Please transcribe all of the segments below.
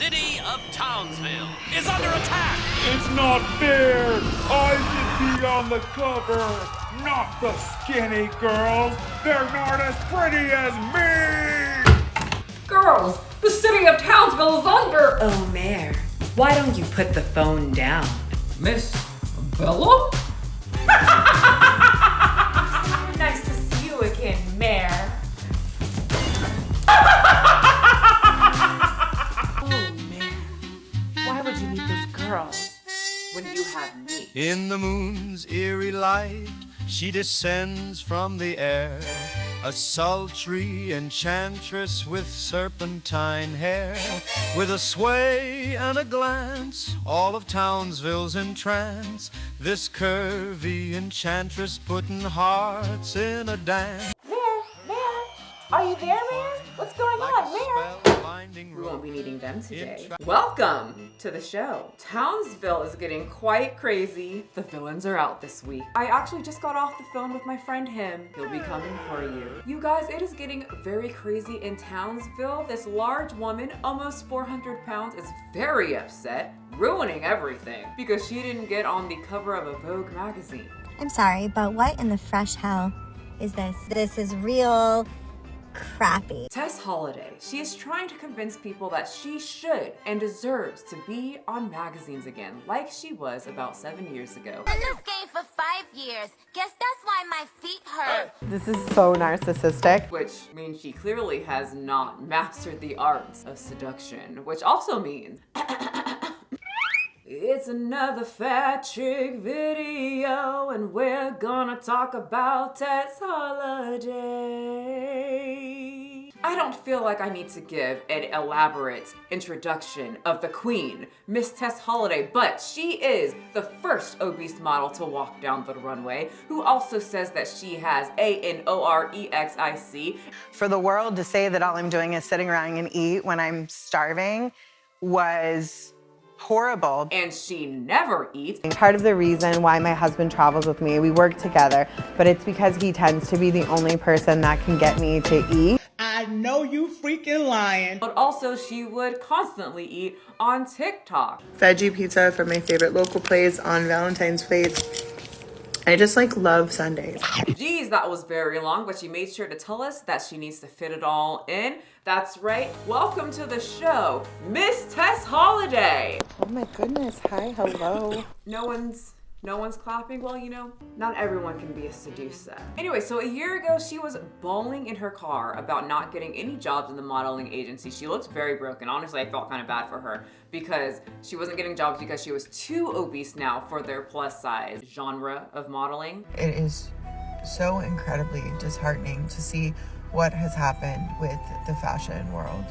city of Townsville is under attack. It's not fair! I should be on the cover, not the skinny girls! They're not as pretty as me! Girls, the city of Townsville is under... Oh, Mayor, why don't you put the phone down? Miss Bella? Nice to see you again, Mayor. Oh, Mayor, why would you need those girls when you have me? In the moon's eerie light, she descends from the air, a sultry enchantress with serpentine hair. With a sway and a glance, all of Townsville's in trance. This curvy enchantress putting hearts in a dance. Mayor, are you there, Mayor? What's going on, Mayor? We won't be needing them today. Welcome to the show. Townsville is getting quite crazy. The villains are out this week. I actually just got off the phone with my friend Him. He'll be coming for you. You guys, it is getting very crazy in Townsville. This large woman, almost 400 pounds, is very upset, ruining everything because she didn't get on the cover of a Vogue magazine. I'm sorry, but what in the fresh hell is this? This is real crappy. Tess Holliday, she is trying to convince people that she should and deserves to be on magazines again, like she was about 7 years ago. In this game for 5 years. Guess that's why my feet hurt. This is so narcissistic. Which means she clearly has not mastered the arts of seduction, which also means it's another fat chick video, and we're gonna talk about Tess Holliday. I don't feel like I need to give an elaborate introduction of the queen, Miss Tess Holliday, but she is the first obese model to walk down the runway, who also says that she has ANOREXIC. For the world to say that all I'm doing is sitting around and eat when I'm starving was horrible. And she never eats. Part of the reason why my husband travels with me, we work together, but it's because he tends to be the only person that can get me to eat. I know you freaking lying. But also she would constantly eat on TikTok. Veggie pizza from my favorite local place on Valentine's Place. I just love Sundays. Geez, that was very long, but she made sure to tell us that she needs to fit it all in. That's right. Welcome to the show, Miss Tess Holliday. Oh my goodness, hi, hello. No one's clapping. Well, not everyone can be a Sedusa. Anyway, so a year ago, she was bawling in her car about not getting any jobs in the modeling agency. She looked very broken. Honestly, I felt kind of bad for her because she wasn't getting jobs because she was too obese now for their plus size genre of modeling. It is so incredibly disheartening to see what has happened with the fashion world.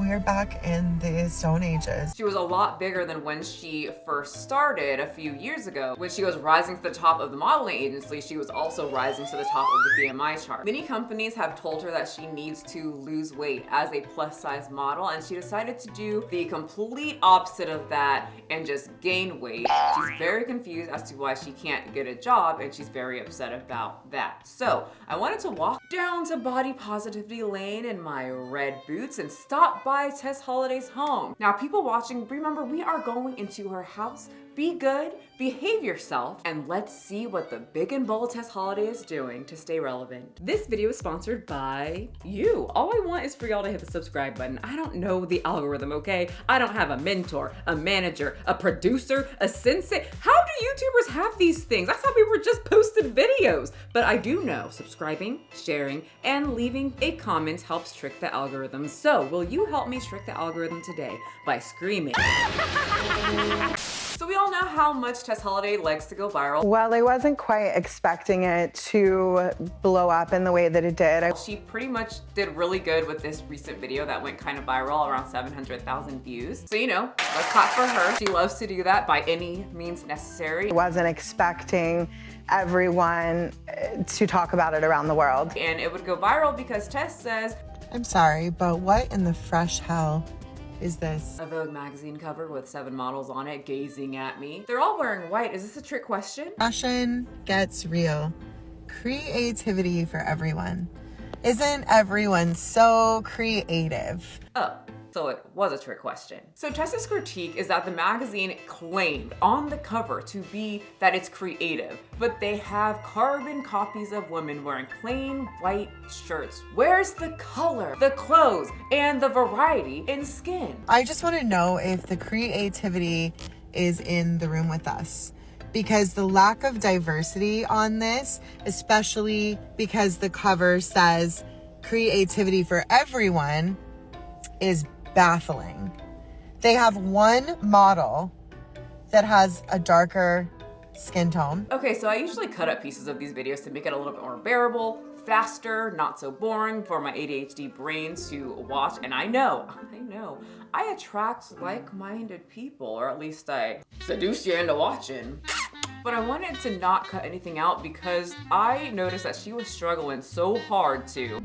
We are back in the Stone Ages. She was a lot bigger than when she first started a few years ago. When she was rising to the top of the modeling agency, she was also rising to the top of the BMI chart. Many companies have told her that she needs to lose weight as a plus size model, and she decided to do the complete opposite of that and just gain weight. She's very confused as to why she can't get a job, and she's very upset about that. So I wanted to walk down to Body Positivity Lane in my red boots and stop by Tess Holliday's home. Now, people watching, remember, we are going into her house. Be good, behave yourself, and let's see what the big and bold Tess Holliday is doing to stay relevant. This video is sponsored by you. All I want is for y'all to hit the subscribe button. I don't know the algorithm, okay? I don't have a mentor, a manager, a producer, a sensei. How do YouTubers have these things? I thought we were just posted videos. But I do know subscribing, sharing, and leaving a comment helps trick the algorithm. So will you help me trick the algorithm today by screaming? So we all know how much Tess Holliday likes to go viral. Well, I wasn't quite expecting it to blow up in the way that it did. She pretty much did really good with this recent video that went kind of viral, around 700,000 views. So, let's clap for her. She loves to do that by any means necessary. I wasn't expecting everyone to talk about it around the world. And it would go viral because Tess says, I'm sorry, but what in the fresh hell is this? A Vogue magazine cover with 7 models on it gazing at me. They're all wearing white. Is this a trick question? Fashion gets real. Creativity for everyone. Isn't everyone so creative? Oh, So it was a trick question. So Tess's critique is that the magazine claimed on the cover to be that it's creative, but they have carbon copies of women wearing plain white shirts. Where's the color, the clothes, and the variety in skin? I just want to know if the creativity is in the room with us. Because the lack of diversity on this, especially because the cover says creativity for everyone, is baffling. They have one model that has a darker skin tone. Okay, so I usually cut up pieces of these videos to make it a little bit more bearable, faster, not so boring for my ADHD brain to watch. And I know, I attract like-minded people, or at least I seduce you into watching. But I wanted to not cut anything out because I noticed that she was struggling so hard to.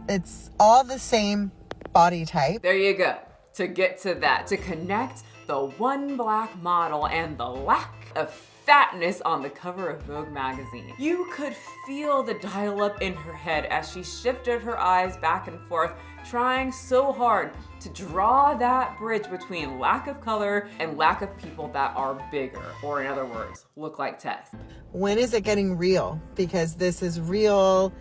It's all the same body type. There you go. To get to that, to connect the one black model and the lack of fatness on the cover of Vogue magazine. You could feel the dial-up in her head as she shifted her eyes back and forth, trying so hard to draw that bridge between lack of color and lack of people that are bigger, or in other words, look like Tess. When is it getting real? Because this is real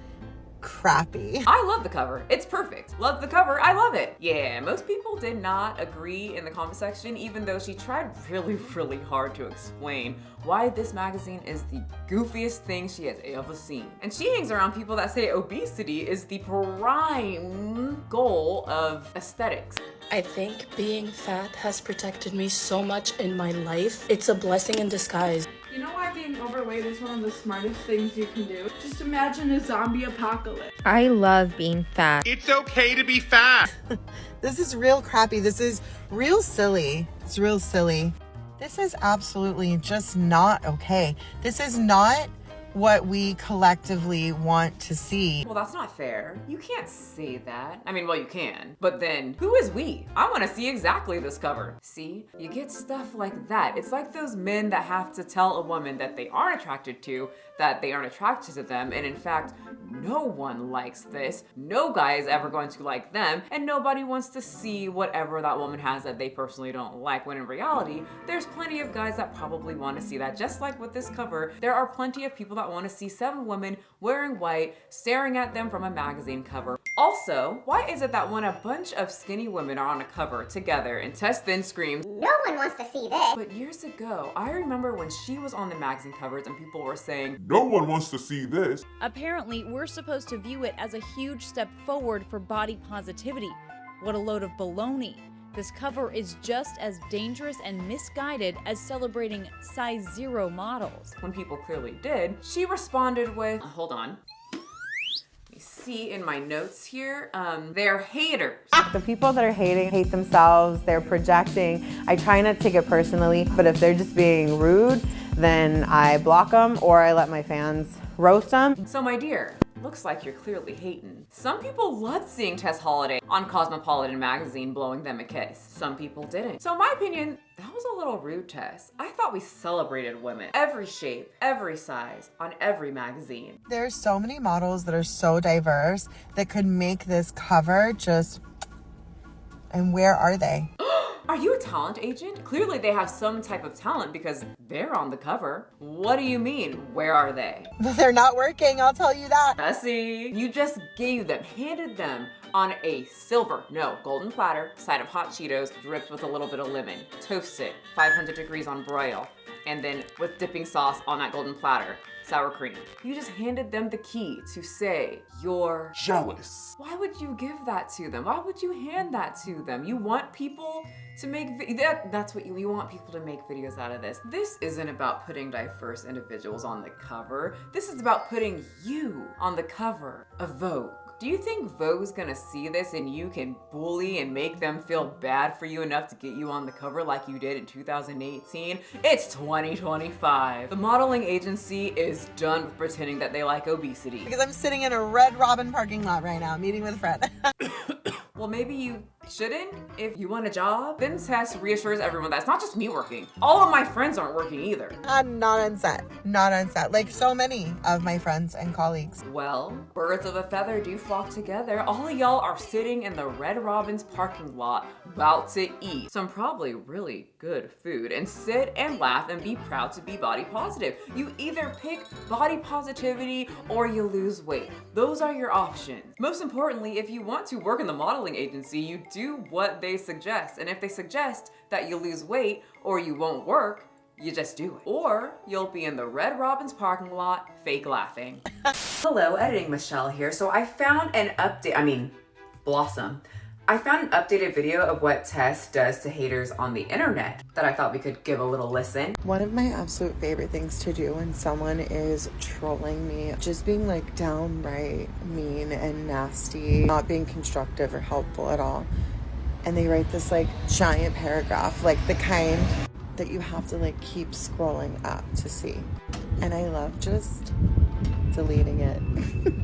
crappy. I love the cover. It's perfect. Love the cover. I love it. Yeah, most people did not agree in the comment section, even though she tried really, really hard to explain why this magazine is the goofiest thing she has ever seen. And she hangs around people that say obesity is the prime goal of aesthetics. I think being fat has protected me so much in my life. It's a blessing in disguise. You know why being overweight is one of the smartest things you can do? Just imagine a zombie apocalypse. I love being fat. It's okay to be fat. This is real crappy. This is real silly. It's real silly. This is absolutely just not okay. This is not what we collectively want to see. Well, that's not fair. You can't say that. I mean, well, you can. But then, who is we? I want to see exactly this cover. See? You get stuff like that. It's like those men that have to tell a woman that they aren't attracted to, that they aren't attracted to them, and in fact, no one likes this. No guy is ever going to like them, and nobody wants to see whatever that woman has that they personally don't like, when in reality, there's plenty of guys that probably want to see that. Just like with this cover, there are plenty of people that want to see 7 women wearing white, staring at them from a magazine cover. Also, why is it that when a bunch of skinny women are on a cover together and Tess then screams, "No one wants to see this"? But years ago, I remember when she was on the magazine covers and people were saying, "No one wants to see this." Apparently, we're supposed to view it as a huge step forward for body positivity. What a load of baloney. This cover is just as dangerous and misguided as celebrating size 0 models. When people clearly did, she responded with, hold on. You see in my notes here, they're haters. The people that are hating hate themselves, they're projecting. I try not to take it personally, but if they're just being rude, then I block them or I let my fans roast them. So my dear, looks like you're clearly hating. Some people loved seeing Tess Holliday on Cosmopolitan magazine blowing them a kiss. Some people didn't. So in my opinion, that was a little rude, Tess. I thought we celebrated women. Every shape, every size, on every magazine. There's so many models that are so diverse that could make this cover just... And where are they? Are you a talent agent? Clearly they have some type of talent because they're on the cover. What do you mean, where are they? They're not working, I'll tell you that. Tessie, you just gave them, handed them on a golden platter, side of hot Cheetos, dripped with a little bit of lemon, toasted, 500 degrees on broil, and then with dipping sauce on that golden platter, sour cream. You just handed them the key to say, you're jealous. Why would you give that to them? Why would you hand that to them? You want people to make, that's what you want people to make videos out of this. This isn't about putting diverse individuals on the cover. This is about putting you on the cover of Vogue. Do you think Vogue's gonna see this and you can bully and make them feel bad for you enough to get you on the cover like you did in 2018? It's 2025. The modeling agency is done with pretending that they like obesity. Because I'm sitting in a Red Robin parking lot right now, meeting with a friend. Well, maybe you shouldn't. If you want a job, then Tess reassures everyone that it's not just me working. All of my friends aren't working either. Not on set. Not on set. Like so many of my friends and colleagues. Well, birds of a feather do flock together. All of y'all are sitting in the Red Robin's parking lot about to eat some probably really good food and sit and laugh and be proud to be body positive. You either pick body positivity or you lose weight. Those are your options. Most importantly, if you want to work in the modeling agency, you do what they suggest. And if they suggest that you lose weight or you won't work, you just do it. Or you'll be in the Red Robin's parking lot fake laughing. Hello, editing Michelle here. So I found an update, Blossom. I found an updated video of what Tess does to haters on the internet that I thought we could give a little listen. One of my absolute favorite things to do when someone is trolling me, just being like downright mean and nasty, not being constructive or helpful at all. And they write this like giant paragraph, like the kind that you have to like keep scrolling up to see. And I love just deleting it.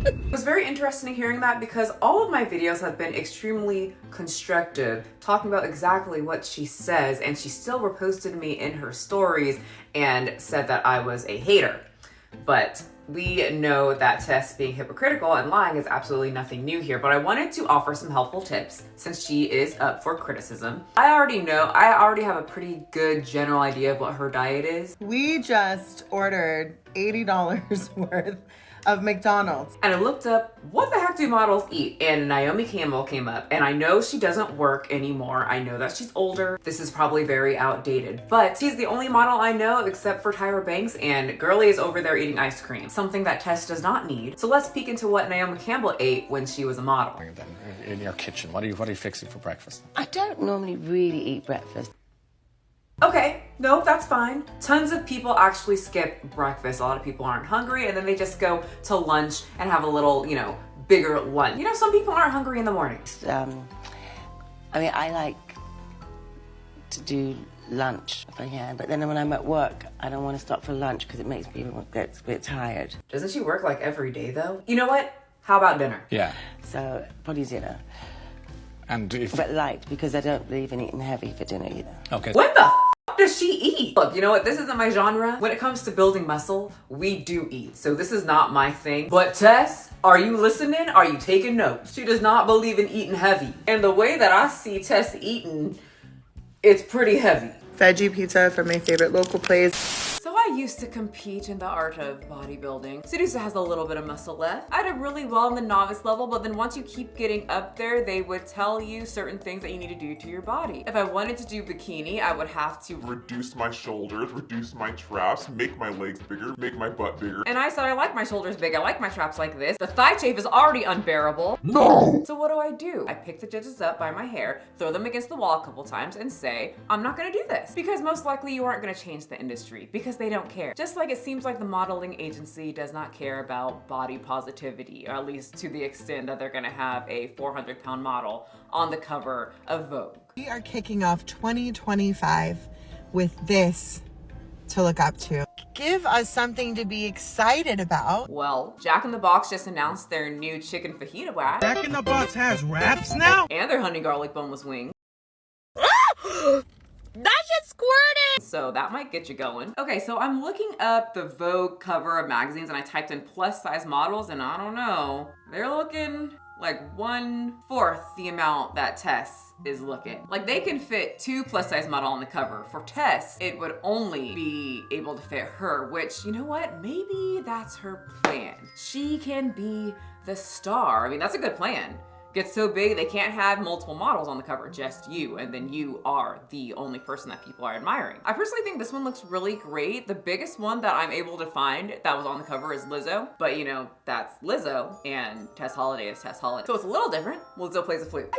It was very interesting hearing that because all of my videos have been extremely constructive, talking about exactly what she says, and she still reposted me in her stories and said that I was a hater. But we know that Tess being hypocritical and lying is absolutely nothing new here, but I wanted to offer some helpful tips since she is up for criticism. I already have a pretty good general idea of what her diet is. We just ordered $80 worth of McDonald's. And I looked up, what the heck do models eat? And Naomi Campbell came up, and I know she doesn't work anymore. I know that she's older. This is probably very outdated, but she's the only model I know except for Tyra Banks, and Girlie is over there eating ice cream, something that Tess does not need. So let's peek into what Naomi Campbell ate when she was a model. In your kitchen, what are you fixing for breakfast? I don't normally really eat breakfast. Okay, no, that's fine. Tons of people actually skip breakfast. A lot of people aren't hungry and then they just go to lunch and have a little, bigger lunch. Some people aren't hungry in the morning. I like to do lunch if I can, but then when I'm at work, I don't want to stop for lunch because it makes me get a bit tired. Doesn't she work like every day though? You know what? How about dinner? Yeah. So, probably dinner. But light, because I don't believe in eating heavy for dinner either. Okay. When the f does she eat? Look, you know what? This isn't my genre. When it comes to building muscle, we do eat. So this is not my thing. But Tess, are you listening? Are you taking notes? She does not believe in eating heavy. And the way that I see Tess eating, it's pretty heavy. Veggie pizza from my favorite local place. So I used to compete in the art of bodybuilding. Sedusa has a little bit of muscle left. I did really well in the novice level, but then once you keep getting up there, they would tell you certain things that you need to do to your body. If I wanted to do bikini, I would have to reduce my shoulders, reduce my traps, make my legs bigger, make my butt bigger. And I said, I like my shoulders big, I like my traps like this. The thigh chafe is already unbearable. No! So what do? I pick the judges up by my hair, throw them against the wall a couple times and say, I'm not gonna do this. Because most likely you aren't gonna change the industry because they don't care. Just like it seems like the modeling agency does not care about body positivity, or at least to the extent that they're gonna have a 400-pound model on the cover of Vogue. We are kicking off 2025 with this to look up to. Give us something to be excited about. Well, Jack in the Box just announced their new chicken fajita wrap. Jack in the Box has wraps now? And their honey garlic boneless wings. That shit squirted! So that might get you going. Okay, so I'm looking up the Vogue cover of magazines and I typed in plus size models and I don't know. They're looking like 1/4 the amount that Tess is looking. Like they can fit 2 plus size model on the cover. For Tess, it would only be able to fit her, which, you know what? Maybe that's her plan. She can be the star. I mean, that's a good plan. Get so big they can't have multiple models on the cover, just you, and then you are the only person that people are admiring. I personally think this one looks really great. The biggest one that I'm able to find that was on the cover is Lizzo, but that's Lizzo, and Tess Holliday is Tess Holliday. So it's a little different. Lizzo plays a flute.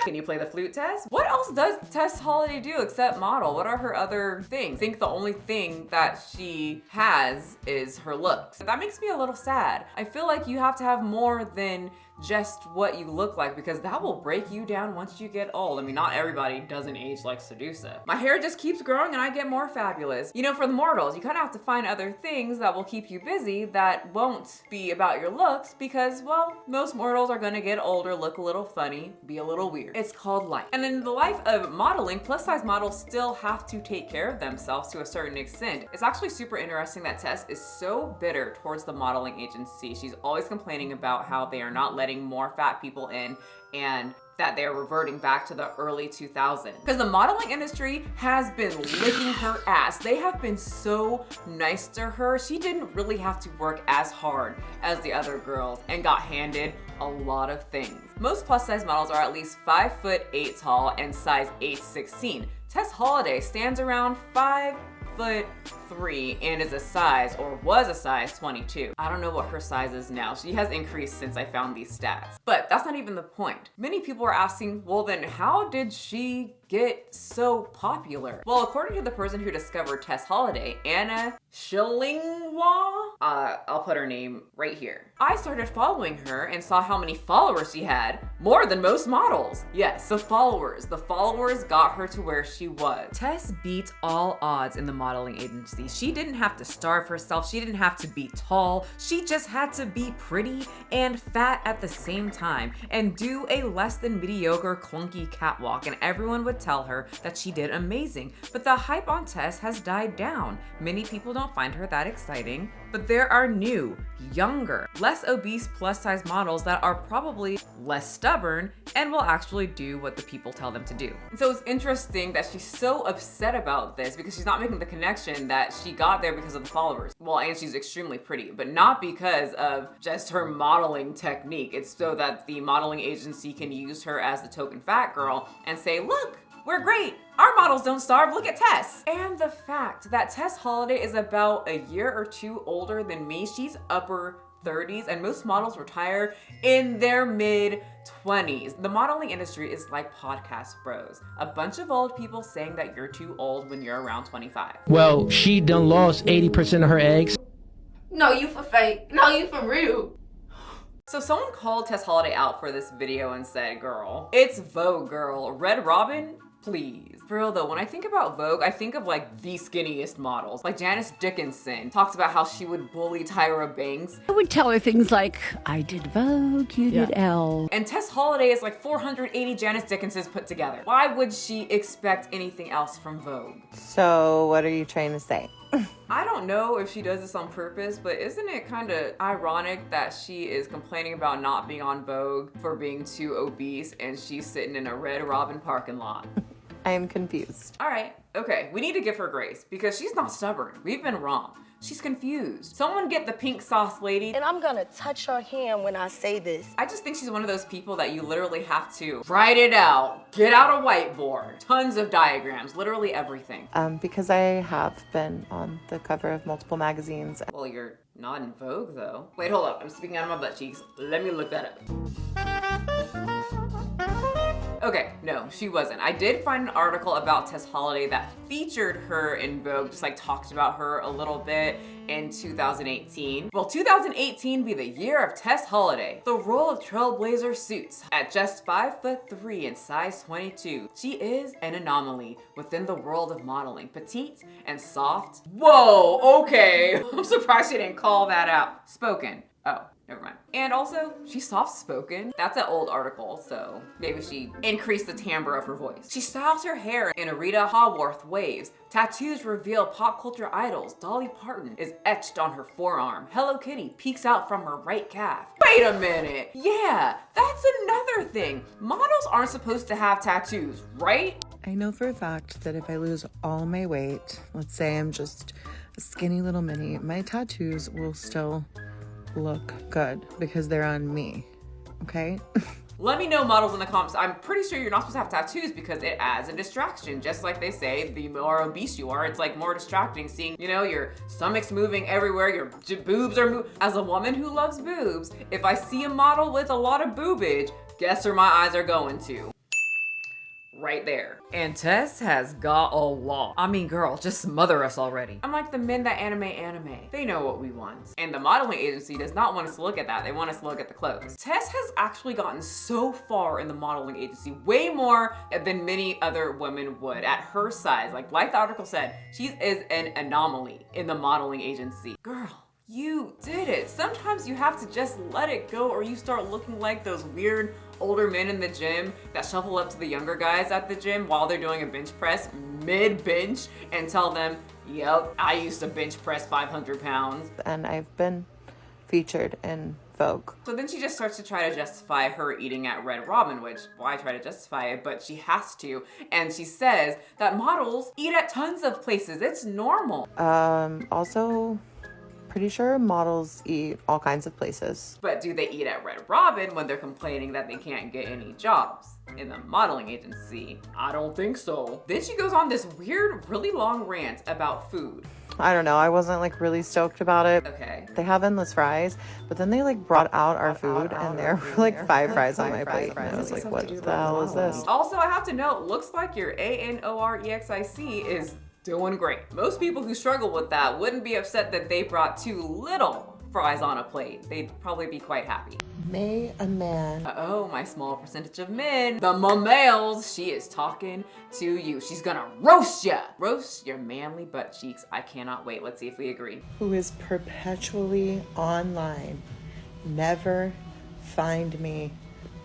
Can you play the flute, Tess? What else does Tess Holliday do except model? What are her other things? I think the only thing that she has is her looks. That makes me a little sad. I feel like you have to have more than just what you look like, because that will break you down once you get old. I mean, not everybody doesn't age like Sedusa. My hair just keeps growing and I get more fabulous. You know, for the mortals, you kind of have to find other things that will keep you busy that won't be about your looks, because, well, most mortals are gonna get older, look a little funny, be a little weird. It's called life. And in the life of modeling, plus size models still have to take care of themselves to a certain extent. It's actually super interesting that Tess is so bitter towards the modeling agency. She's always complaining about how they are not letting more fat people in and that they're reverting back to the early 2000s. Because the modeling industry has been licking her ass. They have been so nice to her. She didn't really have to work as hard as the other girls and got handed a lot of things. Most plus size models are at least 5'8" tall and size 8'16". Tess Holliday stands around 5'3" and is a size, or was a size 22. I don't know what her size is now. She has increased since I found these stats. But that's not even the point. Many people are asking, well then how did she get so popular? Well, according to the person who discovered Tess Holliday, Anna Schillingwa, I'll put her name right here. I started following her and saw how many followers she had, more than most models. Yes, the followers. The followers got her to where she was. Tess beat all odds in the modeling agency. She didn't have to starve herself. She didn't have to be tall. She just had to be pretty and fat at the same time and do a less than mediocre clunky catwalk, and everyone would tell her that she did amazing. But the hype on Tess has died down. Many people don't find her that exciting, but there are new, younger, less obese plus size models that are probably less stubborn and will actually do what the people tell them to do. And so it's interesting that she's so upset about this, because she's not making the connection that she got there because of the followers. Well, and she's extremely pretty, but not because of just her modeling technique. It's so that the modeling agency can use her as the token fat girl and say, look, we're great. Our models don't starve, look at Tess. And the fact that Tess Holliday is about a year or two older than me, she's upper 30s, and most models retire in their mid-20s. The modeling industry is like podcast bros. A bunch of old people saying that you're too old when you're around 25. Well, she done lost 80% of her eggs. No, you for fake. No, you for real. So someone called Tess Holliday out for this video and said, girl, it's Vogue, girl. Red Robin? Please. For real though, when I think about Vogue, I think of like the skinniest models. Like Janice Dickinson talks about how she would bully Tyra Banks. I would tell her things like, I did Vogue, you did Elle. And Tess Holliday is like 480 Janice Dickinsons put together. Why would she expect anything else from Vogue? So what are you trying to say? I don't know if she does this on purpose, but isn't it kind of ironic that she is complaining about not being on Vogue for being too obese, and she's sitting in a Red Robin parking lot? I am confused. All right, okay, we need to give her grace because she's not stubborn. We've been wrong. She's confused. Someone get the pink sauce lady. And I'm gonna touch her hand when I say this. I just think she's one of those people that you literally have to write it out, get out a whiteboard, tons of diagrams, literally everything. Because I have been on the cover of multiple magazines. Well, you're not in Vogue though. Wait, hold up, I'm speaking out of my butt cheeks. Let me look that up. Okay, no, she wasn't. I did find an article about Tess Holliday that featured her in Vogue, just like talked about her a little bit in 2018. Will 2018 be the year of Tess Holliday? The role of Trailblazer suits. At just 5'3" and size 22, she is an anomaly within the world of modeling. Petite and soft. Whoa, okay. I'm surprised she didn't call that out. Spoken. Oh, never mind. And also, she's soft-spoken. That's an old article, so maybe she increased the timbre of her voice. She styles her hair in Rita Hayworth waves. Tattoos reveal pop culture idols. Dolly Parton is etched on her forearm. Hello Kitty peeks out from her right calf. Wait a minute. Yeah, that's another thing. Models aren't supposed to have tattoos, right? I know for a fact that if I lose all my weight, let's say I'm just a skinny little mini, my tattoos will still look good because they're on me, okay? Let me know, models, in the comments. I'm pretty sure you're not supposed to have tattoos because it adds a distraction. Just like they say, the more obese you are, it's like more distracting seeing, you know, your stomach's moving everywhere, your boobs are moving. As a woman who loves boobs, if I see a model with a lot of boobage, guess where my eyes are going to? right there. And Tess has got a lot. I mean, girl, just smother us already. I'm like the men that anime. They know what we want. And the modeling agency does not want us to look at that. They want us to look at the clothes. Tess has actually gotten so far in the modeling agency, way more than many other women would at her size. Like the article said, she is an anomaly in the modeling agency. Girl, you did it. Sometimes you have to just let it go or you start looking like those weird older men in the gym that shuffle up to the younger guys at the gym while they're doing a bench press mid-bench and tell them, yep, I used to bench press 500 pounds. And I've been featured in Vogue. So then she just starts to try to justify her eating at Red Robin, which, why try to justify it, but she has to. And she says that models eat at tons of places. It's normal. Also, pretty sure models eat all kinds of places. But do they eat at Red Robin when they're complaining that they can't get any jobs in the modeling agency? I don't think so. Then she goes on this weird, really long rant about food. I don't know, I wasn't like really stoked about it. Okay. They have endless fries, but then they like brought out our food and there were like 5 fries on my plate. And I was like, what the hell is this? Also, I have to note, looks like your ANOREXIC is doing great. Most people who struggle with that wouldn't be upset that they brought too little fries on a plate. They'd probably be quite happy. May a man. Oh, my small percentage of men. The males. She is talking to you. She's gonna roast ya. Roast your manly butt cheeks. I cannot wait. Let's see if we agree. Who is perpetually online. Never find me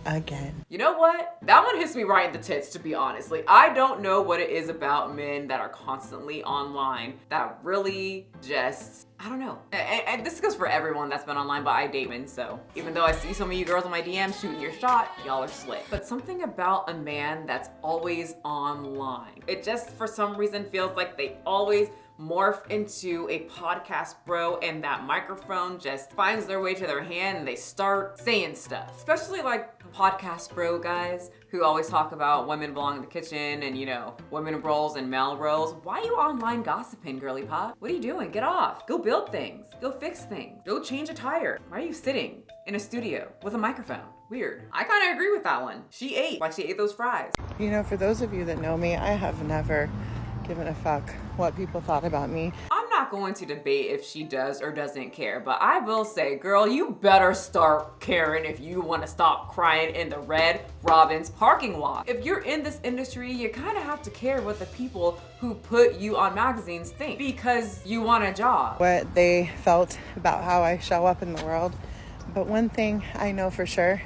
again. You know what? That one hits me right in the tits, to be honest. Like, I don't know what it is about men that are constantly online that really just, I don't know. And this goes for everyone that's been online, but I date men, so even though I see some of you girls on my DMs shooting your shot, y'all are slick. But something about a man that's always online, it just for some reason feels like they always morph into a podcast bro and that microphone just finds their way to their hand and they start saying stuff. Especially like podcast bro guys who always talk about women belong in the kitchen and, you know, women roles and male roles. Why are you online gossiping, girly pop? What are you doing? Get off. Go build things. Go fix things. Go change a tire. Why are you sitting in a studio with a microphone? Weird. I kind of agree with that one. She ate like she ate those fries. You know, for those of you that know me, I have never given a fuck what people thought about me. I'm not going to debate if she does or doesn't care, but I will say, girl, you better start caring if you want to stop crying in the Red Robin's parking lot. If you're in this industry, you kind of have to care what the people who put you on magazines think because you want a job. What they felt about how I show up in the world. But one thing I know for sure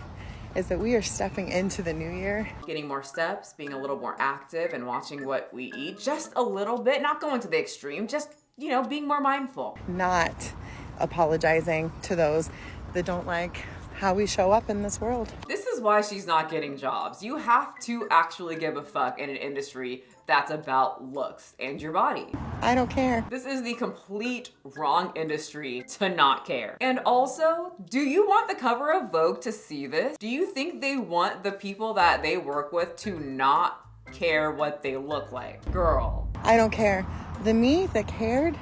is that we are stepping into the new year. Getting more steps, being a little more active and watching what we eat just a little bit, not going to the extreme, just, you know, being more mindful. Not apologizing to those that don't like how we show up in this world. This is why she's not getting jobs. You have to actually give a fuck in an industry that's about looks and your body. I don't care. This is the complete wrong industry to not care. And also, do you want the cover of Vogue to see this? Do you think they want the people that they work with to not care what they look like? Girl. I don't care. The me that cared,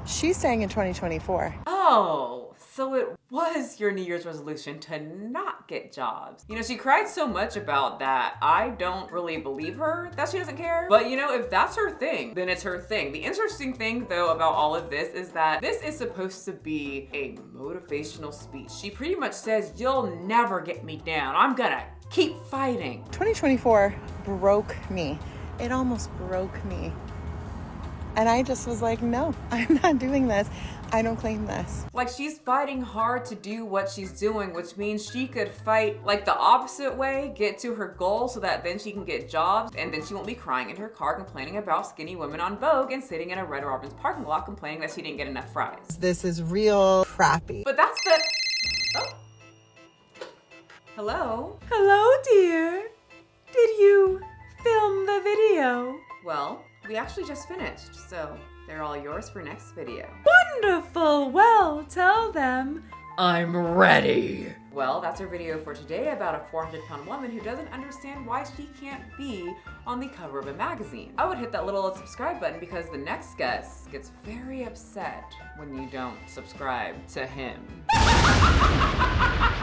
she's staying in 2024. Oh, so it was your New Year's resolution to not get jobs. You know, she cried so much about that. I don't really believe her that she doesn't care. But you know, if that's her thing, then it's her thing. The interesting thing though about all of this is that this is supposed to be a motivational speech. She pretty much says, you'll never get me down. I'm gonna keep fighting. 2024 broke me. It almost broke me. And I just was like, no, I'm not doing this. I don't claim this. Like, she's fighting hard to do what she's doing, which means she could fight like the opposite way, get to her goal so that then she can get jobs and then she won't be crying in her car complaining about skinny women on Vogue and sitting in a Red Robin's parking lot complaining that she didn't get enough fries. This is real crappy. But that's the... Oh. Hello? Hello, dear. Did you film the video? Well, we actually just finished, so they're all yours for next video. Wonderful! Well, tell them I'm ready. Well, that's our video for today about a 400-pound woman who doesn't understand why she can't be on the cover of a magazine. I would hit that little subscribe button because the next guest gets very upset when you don't subscribe to him.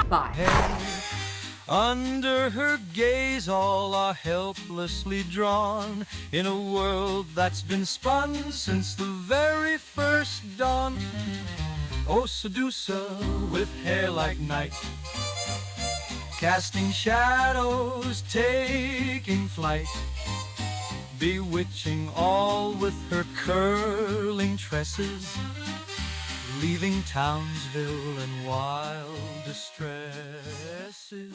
Bye. Hey, Under her gaze all are helplessly drawn in a world that's been spun since the very first dawn. Oh, Sedusa with hair like night, casting shadows, taking flight, bewitching all with her curling tresses, leaving Townsville in wild distresses.